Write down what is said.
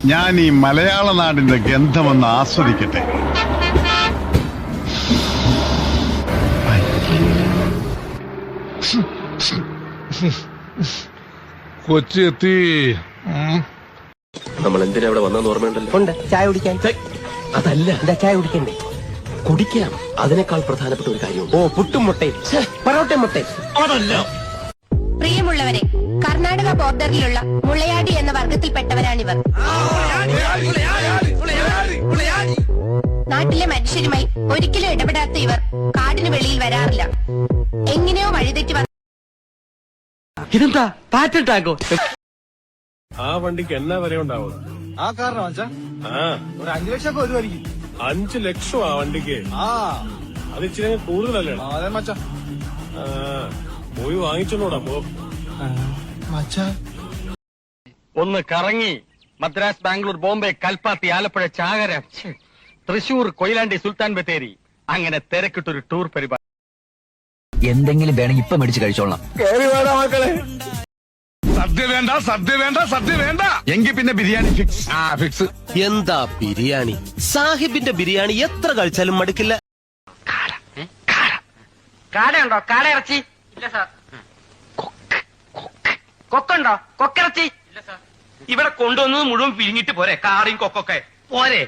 ഞാൻ ഈ മലയാള നാടിന്റെ ഗന്ധമൊന്ന് ആസ്വദിക്കട്ടെ. കൊച്ചി എത്തി. നമ്മൾ എന്തിനാ അവിടെ വന്നെന്ന് ഓർമ്മയുണ്ടല്ലോ? ഉണ്ട്, ചായ കുടിക്കാൻ. അതല്ല, എന്താ ചായ കുടിക്കണ്ടേ? കുടിക്കാം. അതിനേക്കാൾ പ്രധാനപ്പെട്ട ഒരു കാര്യമുണ്ട്. ഓ, പുട്ടും മുട്ടയും പൊറോട്ടയും മുട്ടയും. അതല്ല. പ്രിയമുള്ളവരെ, കർണാടക ബോർഡറിലുള്ള മുളയാടി എന്ന വർഗത്തിൽപ്പെട്ടവരാണിവർ. നാട്ടിലെ മനുഷ്യരുമായി ഒരിക്കലും ഇടപെടാത്ത ഇവർ കാടിന് വെളിയിൽ വരാറില്ല. എങ്ങനെയോ വഴിതെറ്റി ഇതെന്താ പാറ്റൻ ടാങ്കോ? ആ വണ്ടിക്ക് എന്നാ വരെ ഉണ്ടാവും? ആ കാരണം മച്ചാ ഒരു 5 ലക്ഷം ഒക്കെ വരുമായിരിക്കും. 5 ലക്ഷം ആ വണ്ടിക്ക്? അത് ഇച്ചിരി കൂടുതലല്ലേ? അതെ മച്ചാ. പോയി വാങ്ങിച്ചോടാ പോ. മച്ചാ ഒന്ന് കറങ്ങി മദ്രാസ്, ബാംഗ്ലൂർ, ബോംബെ, കൽപ്പാത്തി, ആലപ്പുഴ, ചാകര, തൃശൂർ, കൊയിലാണ്ടി, സുൽത്താൻ ബത്തേരി, അങ്ങനെ തിരക്കിട്ടൊരു ടൂർ പരിപാടി. എന്തെങ്കിലും വേണമെങ്കിൽ ഇപ്പൊ മേടിച്ച് കഴിച്ചോളാം. സദ്യ വേണ്ട, സദ്യ വേണ്ട, സദ്യ വേണ്ട. എങ്കിൽ പിന്നെ ബിരിയാണി ഫിക്സ്. ഫിക്സ്. എന്താ ബിരിയാണി? സാഹിബിന്റെ ബിരിയാണി എത്ര കഴിച്ചാലും മടുക്കില്ല. കാടയുണ്ടോ? കാട ഇറച്ചി ഇല്ല സാർ. കൊക്കുണ്ടോ? കൊക്കിറച്ചി ഇല്ല സാർ. ഇവിടെ കൊണ്ടുവന്നത് മുഴുവൻ പിരിഞ്ഞിട്ട് പോരെ? കാടയും കൊക്കൊക്കെ പോരെ?